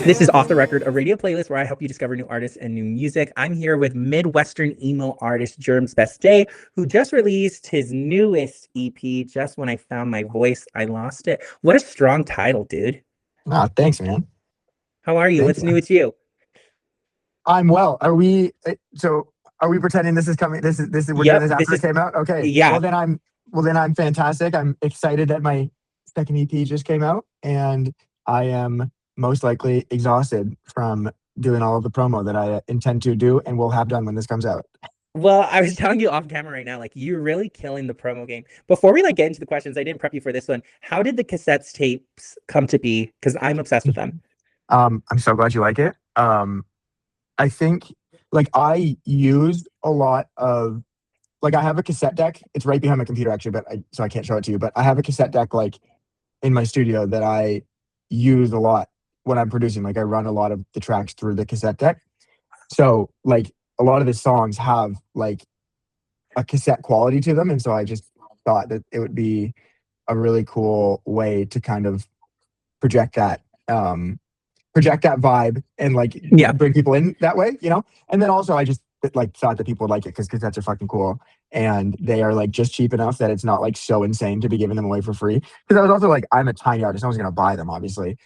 This is Off the Record, a radio playlist where I help you discover new artists and new music. I'm here with Midwestern emo artist Jerm's Best Day, who just released his newest EP, Just When I Found My Voice, I Lost It. What a strong title, dude. Thanks, man. How are you? Thank What's you. new with you? I'm well. Are we pretending this is coming? We're doing this after it came out? Okay. Yeah. Well then I'm fantastic. I'm excited that my second EP just came out, and I am most likely exhausted from doing all of the promo that I intend to do and will have done when this comes out. Well, I was telling you off camera right now, like you're really killing the promo game. Before we get into the questions, I didn't prep you for this one. How did the cassettes tapes come to be? Because I'm obsessed with them. I'm so glad you like it. I think I use a lot of I have a cassette deck. It's right behind my computer actually, so I can't show it to you. But I have a cassette deck in my studio that I use a lot when I'm producing. I run a lot of the tracks through the cassette deck. So a lot of the songs have a cassette quality to them, and so I just thought that it would be a really cool way to kind of project that vibe and bring people in that way, And then also I just thought that people would like it because cassettes are fucking cool, and they are just cheap enough that it's not so insane to be giving them away for free. Because I was also I'm a tiny artist, I was gonna buy them obviously.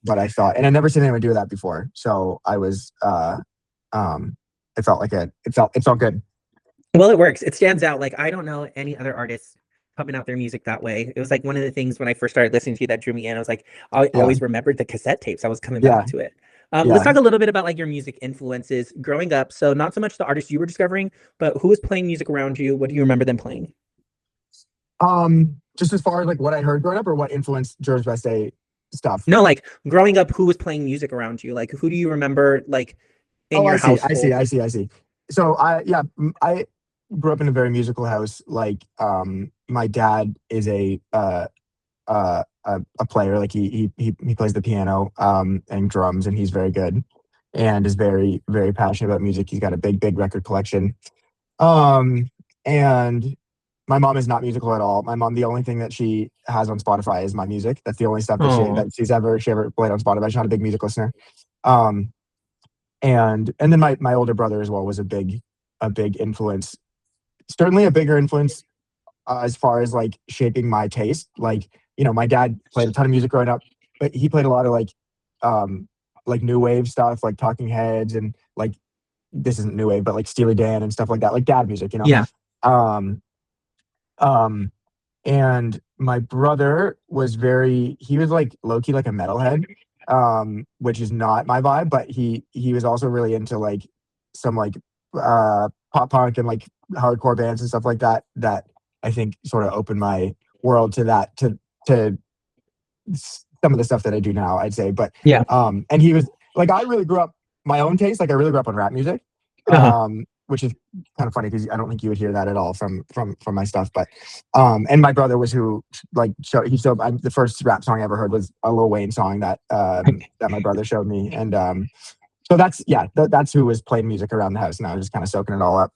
But I thought, and I'd never seen anyone do that before, so I was it felt good. Well, it works. It stands out. I don't know any other artists pumping out their music that way. It was one of the things when I first started listening to you that drew me in. I was I always remembered the cassette tapes. I was coming back to it. Let's talk a little bit about your music influences growing up. So not so much the artists you were discovering, but who was playing music around you? What do you remember them playing? Just as far as what I heard growing up, or what influenced Jerms Best Day stuff? No, growing up, who was playing music around you? Who do you remember in your household? I see. So I grew up in a very musical house. My dad is a player. He plays the piano and drums, and he's very good, and is very, very passionate about music. He's got a big record collection. And my mom is not musical at all. My mom, the only thing that she has on Spotify is my music. That's the only stuff that she ever played on Spotify. She's not a big music listener. And then my older brother as well was a big influence. Certainly a bigger influence as far as shaping my taste. My dad played a ton of music growing up, but he played a lot of new wave stuff, Talking Heads, and this isn't new wave, but Steely Dan and stuff like that, dad music, Yeah. And my brother was he was low-key a metalhead, which is not my vibe, but he was also really into some pop punk and hardcore bands and stuff like that I think sort of opened my world to that, to some of the stuff that I do now, I'd say. But and he was I really grew up my own taste. I really grew up on rap music. Which is kind of funny because I don't think you would hear that at all from my stuff. But and my brother was who the first rap song I ever heard was a Lil Wayne song that my brother showed me, and so that's who was playing music around the house, and I was just kind of soaking it all up.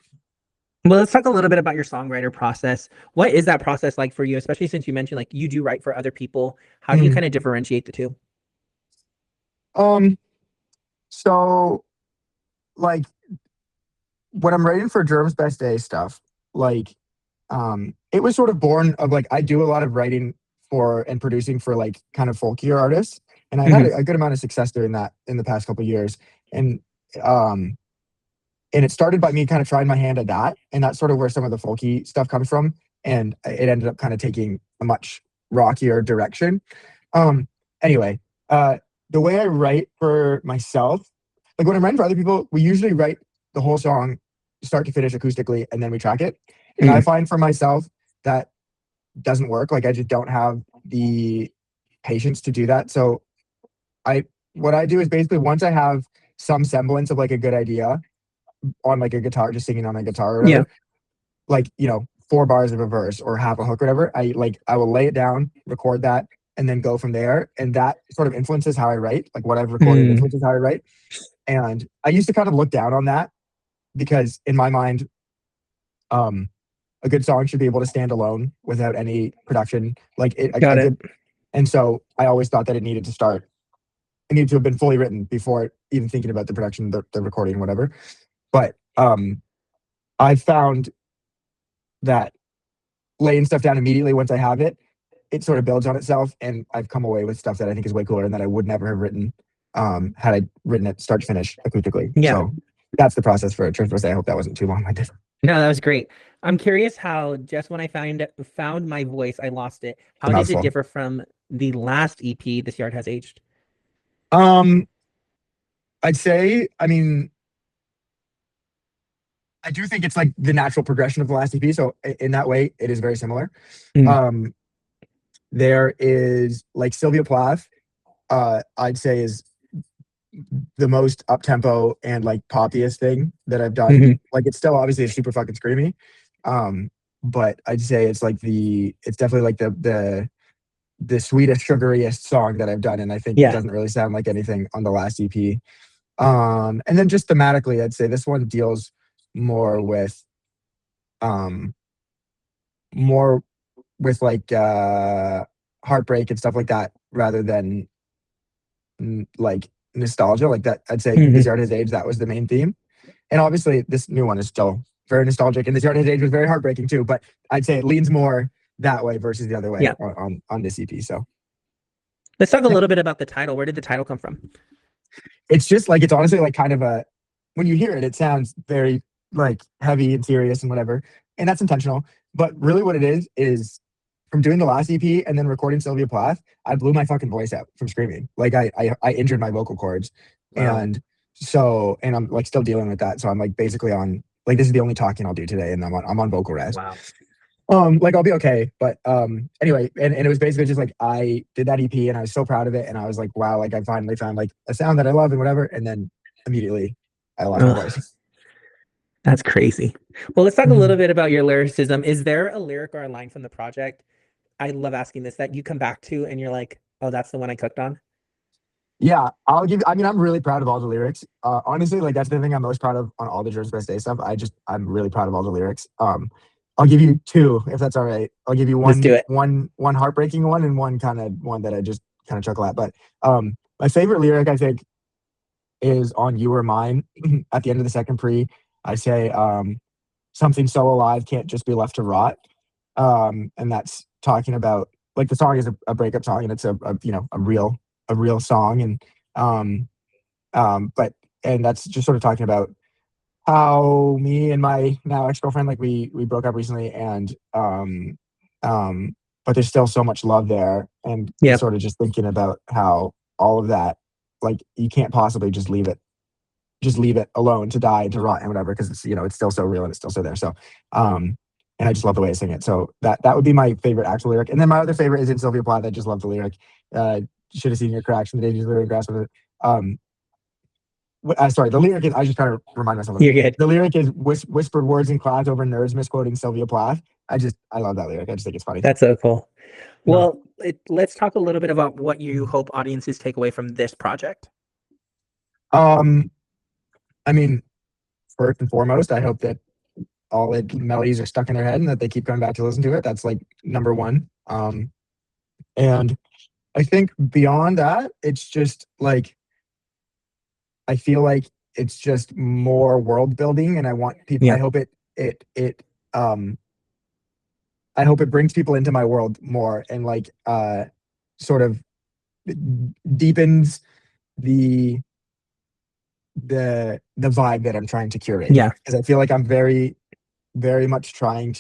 Well, let's talk a little bit about your songwriter process. What is that process like for you, especially since you mentioned you do write for other people? How do you kind of differentiate the two? So when I'm writing for Jerms Best Day stuff, it was sort of born of I do a lot of writing for and producing for kind of folkier artists, and I've had a good amount of success doing that in the past couple of years, and it started by me kind of trying my hand at that, and that's sort of where some of the folky stuff comes from, and it ended up kind of taking a much rockier direction. Anyway, the way I write for myself, when I'm writing for other people, we usually write the whole song start to finish acoustically, and then we track it. And I find for myself that doesn't work. I just don't have the patience to do that. So what I do is basically, once I have some semblance of a good idea on a guitar, just singing on a guitar or whatever, 4 bars of a verse or half a hook or whatever, I will lay it down, record that, and then go from there. And that sort of influences how I write. What I've recorded influences how I write. And I used to kind of look down on that, because in my mind, a good song should be able to stand alone without any production. Got it. And so I always thought that it needed to start it needed to have been fully written before even thinking about the production, the recording, whatever. But I found that laying stuff down immediately once I have it, it sort of builds on itself, and I've come away with stuff that I think is way cooler and that I would never have written had I written it start to finish acoustically. Yeah. So that's the process for Church Birthday. I hope that wasn't too long. No, that was great. I'm curious how just when I found my voice, I lost it. How did it differ from the last EP, This Yard Has Aged? I'd say, I mean, I do think it's like the natural progression of the last EP. So in that way, it is very similar. There is like Sylvia Plath, I'd say is the most up tempo and like poppiest thing that I've done. Like it's still obviously super fucking screamy. But I'd say it's like it's definitely like the sweetest, sugariest song that I've done. And I think it doesn't really sound like anything on the last EP. And then just thematically, I'd say this one deals more with like heartbreak and stuff like that rather than like nostalgia like that. I'd say This Yard Has Aged, that was the main theme. And obviously this new one is still very nostalgic, and This Yard Has Aged was very heartbreaking too, but I'd say it leans more that way versus the other way on this EP. So let's talk a little bit about the title. Where did the title come from? It's just like, it's honestly like kind of when you hear it, it sounds very like heavy and serious and whatever, and that's intentional. But really what it is from doing the last EP and then recording Sylvia Plath, I blew my fucking voice out from screaming. Like I injured my vocal cords. Wow. And I'm like still dealing with that. So I'm like basically on, like, this is the only talking I'll do today, and I'm on vocal rest. Wow. Like I'll be okay. But anyway, and it was basically just like I did that EP and I was so proud of it, and I was like, wow, like I finally found like a sound that I love and whatever. And then immediately I lost my voice. That's crazy. Well, let's talk a little bit about your lyricism. Is there a lyric or a line from the project, I love asking this, that you come back to and you're like, oh, that's the one I cooked on? Yeah, I'm really proud of all the lyrics. Honestly, like that's the thing I'm most proud of on all the Jerms Best Day stuff. I'm really proud of all the lyrics. I'll give you two, if that's all right. I'll give you one. Let's do it. One heartbreaking one and one that I just kind of chuckle at. But my favorite lyric, I think, is on You Were Mine. At the end of the second pre, I say something so alive can't just be left to rot. And that's talking about, like, the song is a breakup song, and it's a real song, and that's just sort of talking about how me and my now ex-girlfriend, like we broke up recently, and but there's still so much love there, and sort of just thinking about how all of that, like, you can't possibly just leave it alone to die and to rot and whatever, because it's still so real and it's still so there. So and I just love the way I sing it. So that would be my favorite actual lyric. And then my other favorite is in Sylvia Plath. I just love the lyric. Should have seen your cracks in the days you literally grass with it. Sorry, the lyric is, I was just trying to remind myself. You're good. The lyric is whispered words in clouds over nerves, misquoting Sylvia Plath. I love that lyric. I just think it's funny. That's so cool. Well, let's talk a little bit about what you hope audiences take away from this project. I mean, first and foremost, I hope that all the melodies are stuck in their head and that they keep coming back to listen to it. That's like number one. And I think beyond that, it's just like, I feel like it's just more world building, and I want people. I hope I hope it brings people into my world more, and like sort of deepens the vibe that I'm trying to curate. Yeah, because I feel like I'm very, very much I'm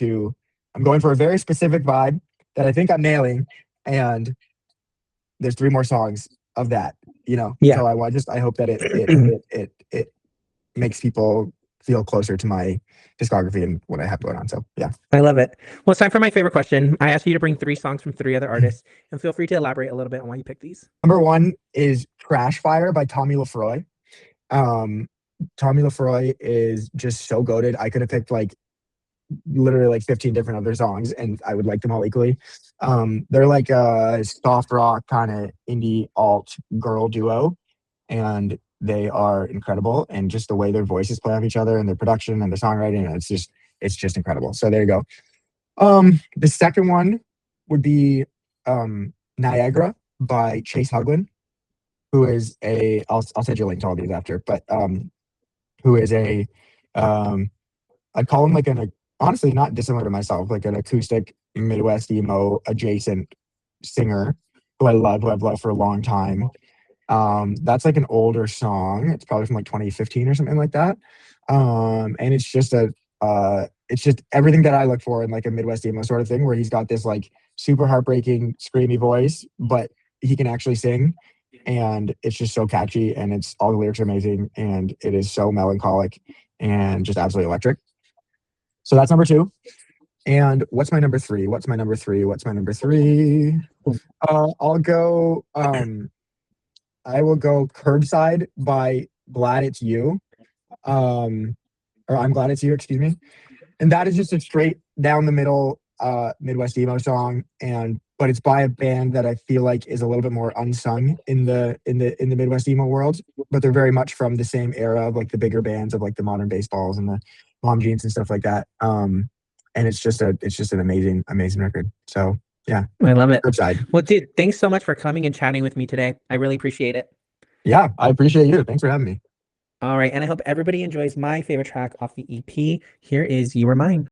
going for a very specific vibe that I think I'm nailing, and there's 3 more songs of that, So I hope that it makes people feel closer to my discography and what I have going on. So yeah, I love it. Well, it's time for my favorite question. I asked you to bring 3 songs from 3 other artists, and feel free to elaborate a little bit on why you picked these. Number 1 is Crash Fire by Tommy Lefroy. Tommy Lefroy is just so goated. I could have picked like literally like 15 different other songs, and I would like them all equally. They're like a soft rock kind of indie alt girl duo, and they are incredible. And just the way their voices play off each other, and their production and their songwriting, and it's just incredible. So there you go. The second one would be Niagara by Chase Huglin. who is I'll send you a link to all these after, but who is I'd call him like honestly not dissimilar to myself, like an acoustic Midwest emo adjacent singer who I've loved for a long time. That's like an older song. It's probably from like 2015 or something like that. And it's just everything that I look for in like a Midwest emo sort of thing, where he's got this like super heartbreaking, screamy voice, but he can actually sing. And it's just so catchy, and it's all the lyrics are amazing, and it is so melancholic and just absolutely electric. So that's number 2. And what's my number 3? What's my number 3? I'll go I will go Curbside by Glad It's You. Or I'm Glad It's You, excuse me. And that is just a straight down the middle Midwest emo song, but it's by a band that I feel like is a little bit more unsung in the Midwest emo world, but they're very much from the same era of like the bigger bands of like the Modern Baseballs and the Mom Jeans and stuff like that. And it's just an amazing record. So yeah, I love it. Curbside. Well, dude, thanks so much for coming and chatting with me today. I really appreciate it. Yeah, I appreciate you. Thanks for having me. All right, and I hope everybody enjoys my favorite track off the EP. Here is You Are Mine.